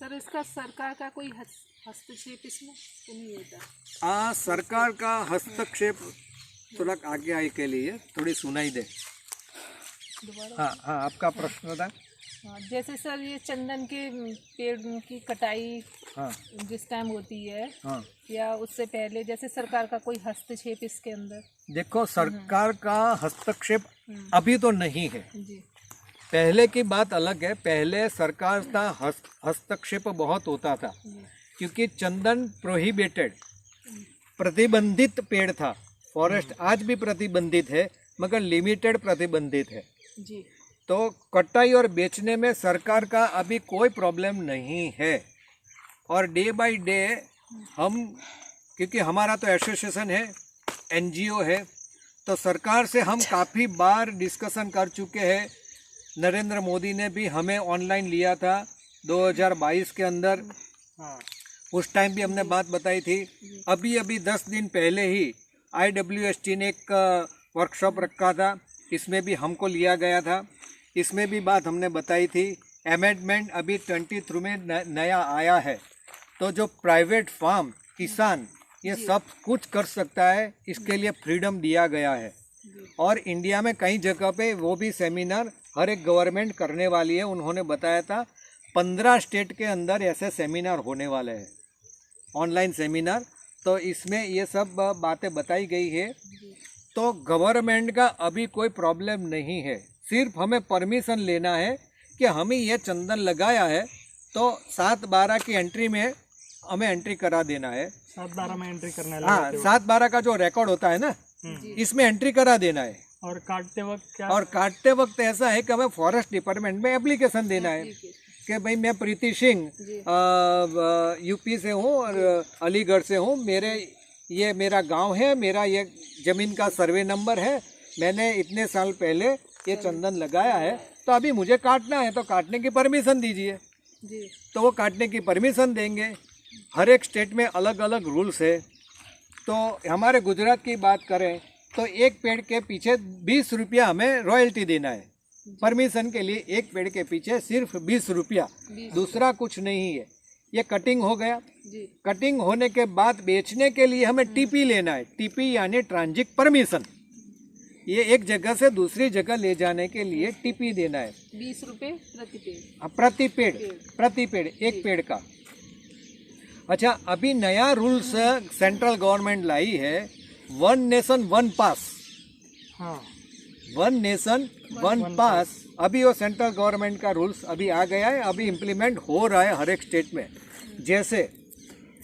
Sir इसका सरकार का कोई हस्तक्षेप इसमें तो नहीं होता? सरकार का हस्तक्षेप थोड़ा आगे आए के लिए थोड़ी सुनाई दे। दोबारा। हाँ हाँ, आपका प्रश्न था। जैसे सर ये चंदन के पेड़ की कटाई हाँ जिस टाइम होती है हाँ, या उससे पहले, जैसे सरकार का कोई हस्तक्षेप इसके अंदर? देखो सरकार का हस्तक्षेप अभी तो नहीं है। जी पहले की बात अलग है। पहले सरकार का हस्तक्षेप बहुत होता था, क्योंकि चंदन प्रोहिबिटेड, प्रतिबंधित पेड़ था। फॉरेस्ट आज भी प्रतिबंधित है, मगर लिमिटेड प्रतिबंधित है। जी। तो कटाई और बेचने में सरकार का अभी कोई प्रॉब्लम नहीं है। और डे बाय डे हम, क्योंकि हमारा तो एसोसिएशन है, एनजीओ है, तो सरकार से हम काफ़ी बार डिस्कशन कर चुके हैं। नरेंद्र मोदी ने भी हमें ऑनलाइन लिया था 2022 के अंदर। उस टाइम भी हमने बात बताई थी। अभी 10 दिन पहले ही IWST ने एक वर्कशॉप रखा था, इसमें भी हमको लिया गया था। इसमें भी बात हमने बताई थी। अमेंडमेंट अभी 23 में नया आया है, तो जो प्राइवेट फार्म, किसान, ये सब कुछ कर सकता है, इसके लिए फ्रीडम दिया गया है। और इंडिया में कई जगह पे वो भी सेमिनार हर एक गवर्नमेंट करने वाली है। उन्होंने बताया था 15 स्टेट के अंदर ऐसे सेमिनार होने वाले हैं, ऑनलाइन सेमिनार। तो इसमें ये सब बातें बताई गई है। तो गवर्नमेंट का अभी कोई प्रॉब्लम नहीं है, सिर्फ हमें परमिशन लेना है कि हमें ये चंदन लगाया है, तो 7/12 की एंट्री में हमें एंट्री करा देना है। 7/12 में एंट्री करना है। हाँ, 7/12 का जो रिकॉर्ड होता है ना, इसमें एंट्री करा देना है। और काटते वक्त क्या? और काटते वक्त ऐसा है कि हमें फॉरेस्ट डिपार्टमेंट में एप्लीकेशन देना है कि भाई मैं प्रीति सिंह यूपी से हूँ और अलीगढ़ से हूँ, ये मेरा गांव है, मेरा ये ज़मीन का सर्वे नंबर है, मैंने इतने साल पहले ये चंदन लगाया है, तो अभी मुझे काटना है, तो काटने की परमिशन दीजिए। तो वो काटने की परमिशन देंगे। हर एक स्टेट में अलग अलग रूल्स है। तो हमारे गुजरात की बात करें तो एक पेड़ के पीछे 20 रुपया हमें रॉयल्टी देना है। परमिशन के लिए एक पेड़ के पीछे सिर्फ 20 रुपया, दूसरा कुछ नहीं है। ये कटिंग हो गया। कटिंग होने के बाद बेचने के लिए हमें टीपी लेना है। टीपी यानी ट्रांजिट परमिशन। ये एक जगह से दूसरी जगह ले जाने के लिए टीपी देना है। 20 रुपए प्रति पेड़? प्रति पेड़, एक पेड़ का। अच्छा, अभी नया रूल्स सेंट्रल गवर्नमेंट लाई है, 1 नेशन 1 पास। हाँ, 1 नेशन 1 पास। अभी वो सेंट्रल गवर्नमेंट का रूल्स अभी आ गया है, अभी इम्प्लीमेंट हो रहा है हर एक स्टेट में। जैसे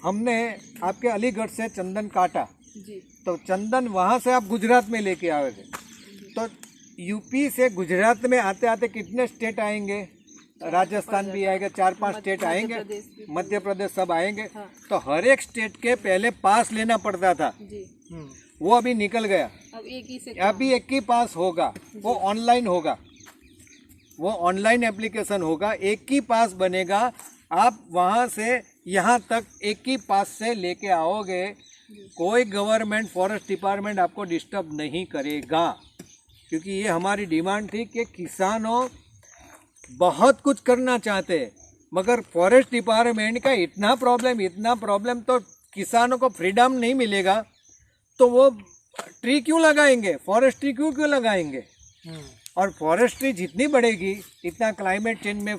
हमने आपके अलीगढ़ से चंदन काटा, तो चंदन वहाँ से आप गुजरात में लेके आए थे, तो यूपी से गुजरात में आते आते कितने स्टेट आएंगे? राजस्थान भी आएगा, 4-5 स्टेट आएंगे, मध्य प्रदेश सब आएंगे। तो हर एक स्टेट के पहले पास लेना पड़ता था, वो अभी निकल गया। अभी एक ही पास होगा, वो ऑनलाइन होगा, वो ऑनलाइन एप्लीकेशन होगा, एक ही पास बनेगा। आप वहाँ से यहाँ तक एक ही पास से लेके आओगे, कोई गवर्नमेंट फॉरेस्ट डिपार्टमेंट आपको डिस्टर्ब नहीं करेगा। क्योंकि ये हमारी डिमांड थी कि किसानों बहुत कुछ करना चाहते हैं, मगर फॉरेस्ट डिपार्टमेंट का इतना प्रॉब्लम, तो किसानों को फ्रीडम नहीं मिलेगा, तो वो ट्री क्यों लगाएंगे? फॉरेस्ट ट्री क्यों लगाएंगे? और फॉरेस्ट ट्री जितनी बढ़ेगी, इतना क्लाइमेट चेंज में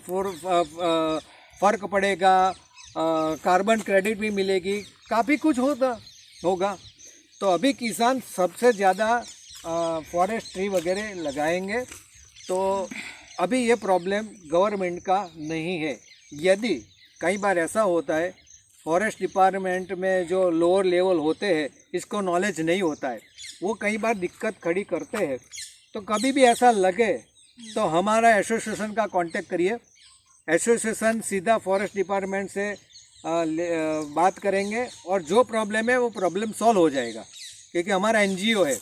फर्क पड़ेगा, कार्बन क्रेडिट भी मिलेगी, काफ़ी कुछ होगा। तो अभी किसान सबसे ज़्यादा फॉरेस्ट ट्री वगैरह लगाएंगे। तो अभी ये प्रॉब्लम गवर्नमेंट का नहीं है। यदि कई बार ऐसा होता है, फॉरेस्ट डिपार्टमेंट में जो लोअर लेवल होते हैं, इसको नॉलेज नहीं होता है, वो कई बार दिक्कत खड़ी करते हैं। तो कभी भी ऐसा लगे तो हमारा एसोसिएशन का कांटेक्ट करिए। एसोसिएशन सीधा फॉरेस्ट डिपार्टमेंट से बात करेंगे और जो प्रॉब्लम है वो प्रॉब्लम सॉल्व हो जाएगा, क्योंकि हमारा एनजीओ है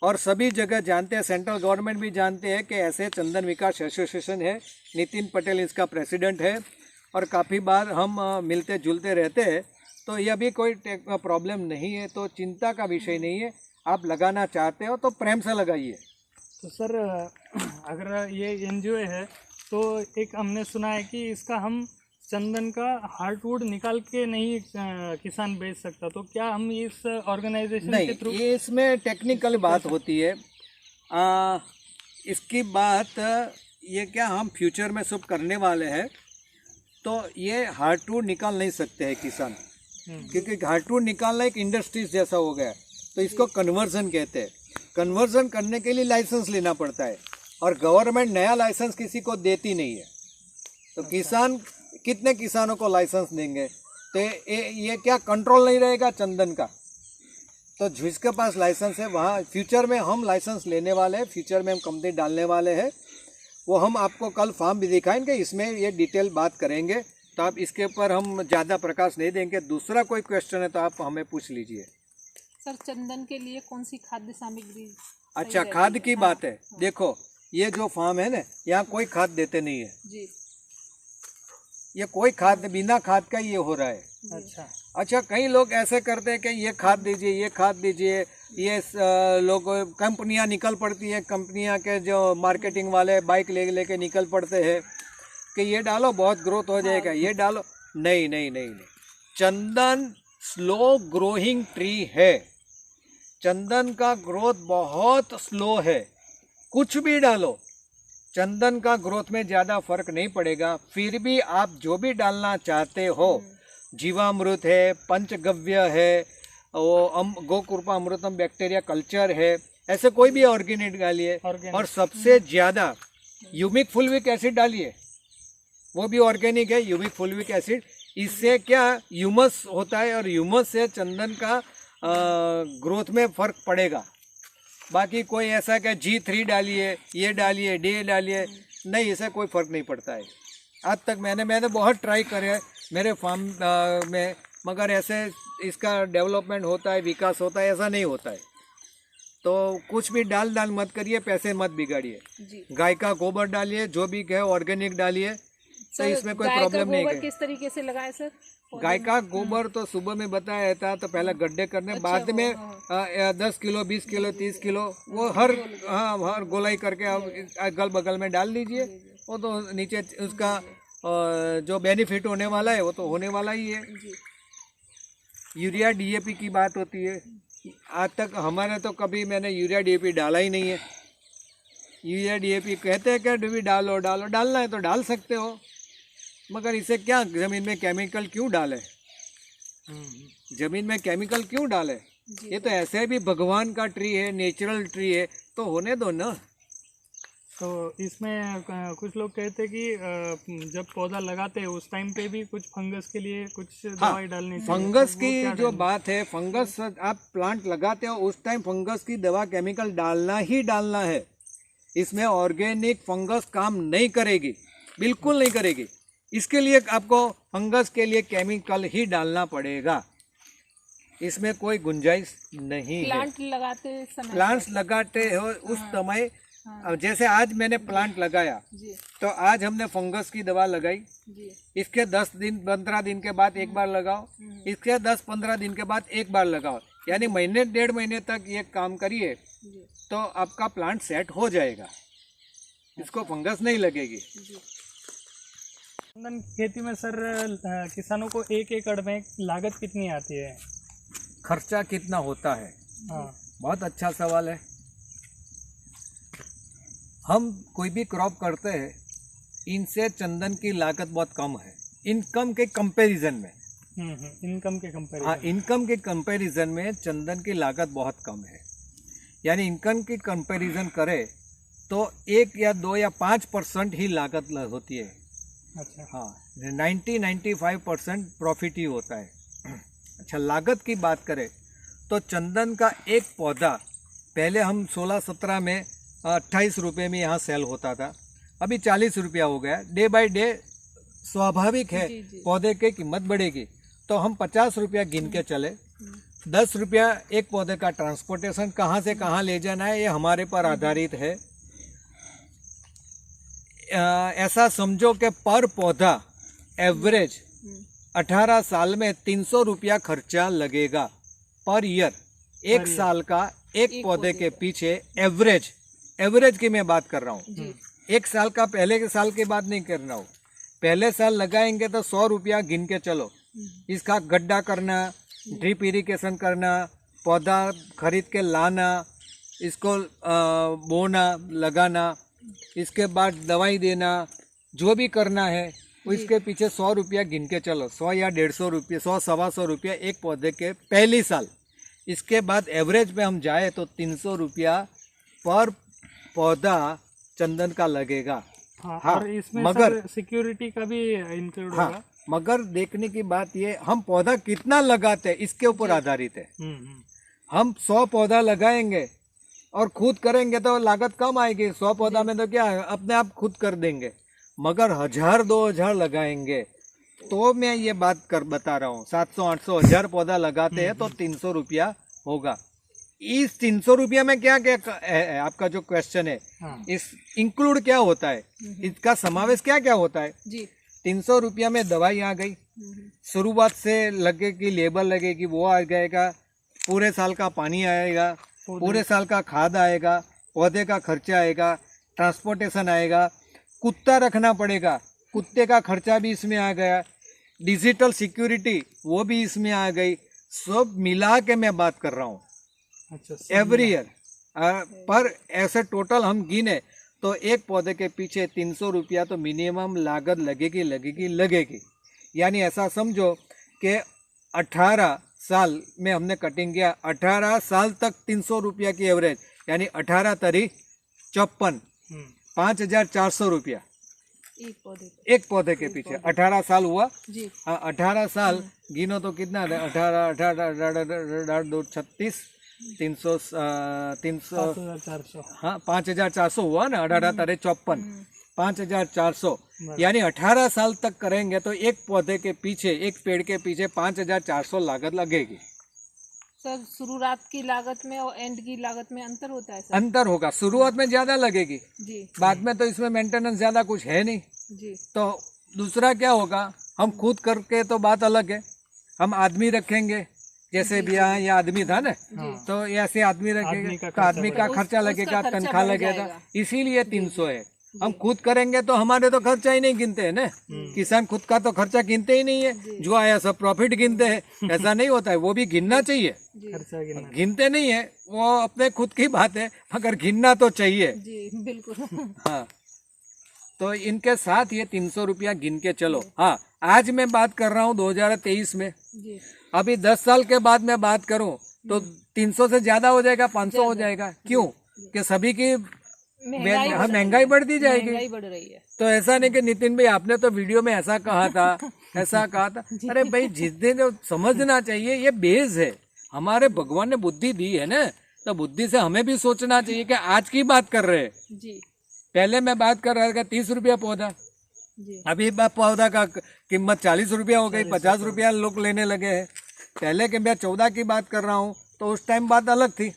और सभी जगह जानते हैं, सेंट्रल गवर्नमेंट भी जानते हैं कि ऐसे चंदन विकास एसोसिएशन है। नितिन पटेल इसका प्रेसिडेंट है और काफ़ी बार हम मिलते जुलते रहते हैं। तो यह भी कोई प्रॉब्लम नहीं है, तो चिंता का विषय नहीं है। आप लगाना चाहते हो तो प्रेम से लगाइए। तो सर अगर ये एनजीओ है तो एक हमने सुना है कि इसका हम चंदन का हार्डवुड निकाल के नहीं किसान बेच सकता, तो क्या हम इस ऑर्गेनाइजेशन के नहीं, थ्रू? ये इसमें टेक्निकल बात होती है। इसकी बात ये क्या हम फ्यूचर में सब करने वाले हैं, तो ये हार्डवुड निकाल नहीं सकते हैं किसान, क्योंकि हार्डवुड निकालना एक इंडस्ट्रीज जैसा हो गया, तो इसको कन्वर्जन कहते हैं। कन्वर्जन करने के लिए लाइसेंस लेना पड़ता है, और गवर्नमेंट नया लाइसेंस किसी को देती नहीं है। तो किसान कितने किसानों को लाइसेंस देंगे? तो ये क्या कंट्रोल नहीं रहेगा चंदन का। तो जिसके पास लाइसेंस है वहाँ फ्यूचर में हम लाइसेंस लेने वाले हैं, फ्यूचर में हम कंपनी डालने वाले हैं। वो हम आपको कल फॉर्म भी दिखाएंगे, इसमें ये डिटेल बात करेंगे, तो आप इसके ऊपर हम ज़्यादा प्रकाश नहीं देंगे। दूसरा कोई क्वेश्चन है तो आप हमें पूछ लीजिए। सर, चंदन के लिए कौन सी खाद्य सामग्री सही अच्छा, रहेगी? खाद की हाँ, बात है। हाँ। देखो, ये जो फार्म है ना, यहाँ कोई खाद देते नहीं है। जी ये कोई खाद, बिना खाद का ये हो रहा है। अच्छा, अच्छा, कई लोग ऐसे करते हैं कि ये खाद दीजिए, ये खाद दीजिए। ये लोग कंपनियां निकल पड़ती है, कंपनियां के जो मार्केटिंग वाले बाइक लेके निकल पड़ते हैं कि ये डालो बहुत ग्रोथ हो जाएगा, ये डालो। नहीं नहीं नहीं नहीं, चंदन स्लो ग्रोइंग ट्री है। चंदन का ग्रोथ बहुत स्लो है। कुछ भी डालो, चंदन का ग्रोथ में ज़्यादा फर्क नहीं पड़ेगा। फिर भी आप जो भी डालना चाहते हो, जीवामृत है, पंचगव्य है, वो गोकृपा अमृतम बैक्टीरिया कल्चर है, ऐसे कोई भी ऑर्गेनिक डालिए। और सबसे ज़्यादा यूमिक फुलविक एसिड डालिए, वो भी ऑर्गेनिक है, यूमिक फुलविक एसिड। इससे क्या ह्यूमस होता है, और ह्यूमस से चंदन का ग्रोथ में फ़र्क पड़ेगा। बाकी कोई ऐसा कि G3 डालिए, ये डालिए, डे डालिए, नहीं, इससे कोई फ़र्क नहीं पड़ता है। आज तक मैंने बहुत ट्राई करे मेरे फार्म में, मगर ऐसे इसका डेवलपमेंट होता है, विकास होता है, ऐसा नहीं होता है। तो कुछ भी डाल मत करिए, पैसे मत बिगाड़िए। जी। गाय का गोबर डालिए, जो भी है ऑर्गेनिक डालिए, तो इसमें कोई प्रॉब्लम नहीं है। किस तरीके से लगाएं सर? गाय का गोबर तो सुबह में बताया था, तो पहले गड्ढे करने, बाद में 10 किलो, 20 किलो, 30 किलो वो हर गोलाई करके अगल बगल में डाल दीजिए। वो तो नीचे उसका जो बेनिफिट होने वाला है वो तो होने वाला ही है। यूरिया DAP की बात होती है, आज तक हमारे तो कभी मैंने यूरिया DAP डाला ही नहीं है। यूरिया DAP कहते हैं कि डालो, डालना है तो डाल सकते हो, मगर इसे क्या ज़मीन में केमिकल क्यों डाले? ज़मीन में केमिकल क्यों डाले? ये तो ऐसे भी भगवान का ट्री है, नेचुरल ट्री है, तो होने दो ना। तो इसमें कुछ लोग कहते हैं कि जब पौधा लगाते हैं उस टाइम पे भी कुछ फंगस के लिए कुछ दवाई डालनी चाहिए। फंगस वो की क्या जो डालनी? बात है, फंगस आप प्लांट लगाते हो उस टाइम फंगस की दवा केमिकल डालना ही डालना है। इसमें ऑर्गेनिक फंगस काम नहीं करेगी, बिल्कुल नहीं करेगी। इसके लिए आपको फंगस के लिए केमिकल ही डालना पड़ेगा, इसमें कोई गुंजाइश नहीं है। प्लांट्स लगाते हो उस समय, अब जैसे आज मैंने प्लांट लगाया तो आज हमने फंगस की दवा लगाई, इसके 10 दिन 15 दिन के बाद एक बार लगाओ, इसके 10-15 दिन के बाद एक बार लगाओ, यानी महीने 1.5 महीने तक ये काम करिए तो आपका प्लांट सेट हो जाएगा, इसको फंगस नहीं लगेगी। चंदन की खेती में सर किसानों को 1 एकड़ में लागत कितनी आती है? खर्चा कितना होता है? हाँ, बहुत अच्छा सवाल है। हम कोई भी क्रॉप करते हैं, इनसे चंदन की लागत बहुत कम है इनकम के कंपैरिजन में। इनकम के कंपैरिजन। हाँ, इनकम के कंपैरिजन में चंदन की लागत बहुत कम है। यानी इनकम की कंपैरिजन करें तो 1 या 2 या 5% ही लागत होती है। अच्छा, हाँ, 90-95% प्रॉफिट ही होता है। अच्छा, लागत की बात करें तो चंदन का एक पौधा पहले हम 16-17 में 28 रुपये में यहाँ सेल होता था, अभी 40 रुपया हो गया। डे बाय डे स्वाभाविक है पौधे की कीमत बढ़ेगी, तो हम 50 रुपया गिन के चले। 10 रुपया एक पौधे का ट्रांसपोर्टेशन, कहाँ से कहाँ ले जाना है ये हमारे पर आधारित है। ऐसा समझो कि पर पौधा एवरेज 18 साल में 300 रुपया खर्चा लगेगा पर ईयर। एक साल का एक पौधे के पीछे एवरेज की मैं बात कर रहा हूँ, एक साल का, पहले के साल की बात नहीं कर रहा हूँ। पहले साल लगाएंगे तो 100 रुपया गिन के चलो। इसका गड्ढा करना, ड्रिप इरिगेशन करना, पौधा खरीद के लाना, इसको बोना, लगाना, इसके बाद दवाई देना, जो भी करना है उसके पीछे 100 रुपया गिन के चलो। 100 या 150 रुपये, 100 सवा 100 रुपया एक पौधे के पहली साल। इसके बाद एवरेज में हम जाए तो 300 रुपया पर पौधा चंदन का लगेगा। हाँ, हाँ, और इसमें मगर सिक्योरिटी का भी इंक्लूड हाँ, होगा। मगर देखने की बात ये, हम पौधा कितना लगाते हैं इसके ऊपर आधारित है। हम 100 पौधा लगाएंगे और खुद करेंगे तो लागत कम आएगी। 100 पौधा में तो क्या है, अपने आप खुद कर देंगे। मगर 1000-2000 लगाएंगे तो मैं ये बात बता रहा हूँ, 700-800-1000 पौधा लगाते हैं तो 300 रुपया होगा। इस 300 रुपया में क्या क्या है, आपका जो क्वेश्चन है, हाँ। इस इंक्लूड क्या होता है, इसका समावेश क्या क्या होता है जी। 300 रुपया में दवाई आ गई, शुरुआत से लगेगी, लेबर लगेगी, वो आ जाएगा, पूरे साल का पानी आएगा, पूरे साल का खाद आएगा, पौधे का खर्चा आएगा, ट्रांसपोर्टेशन आएगा, कुत्ता रखना पड़ेगा, कुत्ते का खर्चा भी इसमें आ गया, डिजिटल सिक्योरिटी वो भी इसमें आ गई। सब मिला के मैं बात कर रहा हूँ। अच्छा, एवरी ईयर पर ऐसे टोटल हम गिने तो एक पौधे के पीछे 300 रुपया तो मिनिमम लागत लगेगी। यानी ऐसा समझो कि 18 साल में हमने कटिंग किया, 18 साल तक 300 रुपया की एवरेज, यानी 18 तरी 54, 5400 रुपया एक पौधे के पीछे। 18 साल हुआ जी। 18 साल गिनो तो कितना, 18 2 36 300 5400। हाँ 5400 हुआ ना, 18 तारे 54, 5400, यानी 18 साल तक करेंगे तो एक पौधे के पीछे, एक पेड़ के पीछे 5400 लागत लगेगी। सर शुरुआत की लागत में और एंड की लागत में अंतर होता है सर? अंतर होगा, शुरुआत में ज्यादा लगेगी, जी। बाद में तो इसमें मेंटेनेंस ज्यादा कुछ है नहीं। जी। तो दूसरा क्या होगा, हम खुद करके तो बात अलग है, हम आदमी रखेंगे, जैसे भी यहाँ आदमी था ना, तो ऐसे आदमी रखेंगे तो आदमी का खर्चा लगेगा, उसका खर्चा तनख्वाह बढ़ लगेगा, जाएगा। इसीलिए 300 है। हम खुद करेंगे तो हमारे तो खर्चा ही नहीं गिनते हैं ना, किसान खुद का तो खर्चा गिनते ही नहीं है, जो आया सब प्रॉफिट गिनते हैं। ऐसा नहीं होता है, वो भी गिनना चाहिए, खर्चा गिनना। गिनते नहीं है, वो अपने खुद की बात है, मगर गिनना तो चाहिए। जी बिल्कुल। हाँ, तो इनके साथ ये 300 रुपया गिन के चलो। हाँ, आज मैं बात कर रहा हूँ 2023 में, जी। अभी 10 साल के बाद मैं बात करूं तो 300 से ज्यादा हो जाएगा, 500 हो जाएगा। क्यों? कि सभी की महंगाई बढ़ती जाएगी। महंगाई बढ़ रही है। तो ऐसा नहीं कि नितिन भाई आपने तो वीडियो में ऐसा कहा था, ऐसा कहा था। अरे भाई, जितने जो समझना चाहिए, ये बेस है, हमारे भगवान ने बुद्धि दी है ना, तो बुद्धि से हमें भी सोचना चाहिए कि आज की बात कर रहे हैं। जी। पहले मैं बात कर रहा था 30 रुपया पौधा, जी। अभी पौधा का कीमत 40 रुपया हो गई, 50 रुपया लोग लेने लगे हैं। पहले के मैं 14 की बात कर रहा हूँ तो उस टाइम बात अलग थी।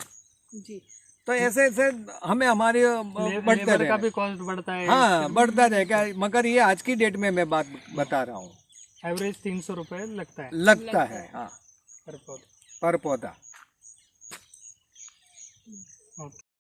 जी। तो ऐसे ऐसे हमें हमारी बढ़ते लेबर का रहे, भी कॉस्ट बढ़ता है। हाँ बढ़ता रहेगा। मगर ये आज की डेट में मैं बात बता रहा हूँ, एवरेज 300 रुपए लगता है हाँ पर पौधा। पर पौधा। ओके।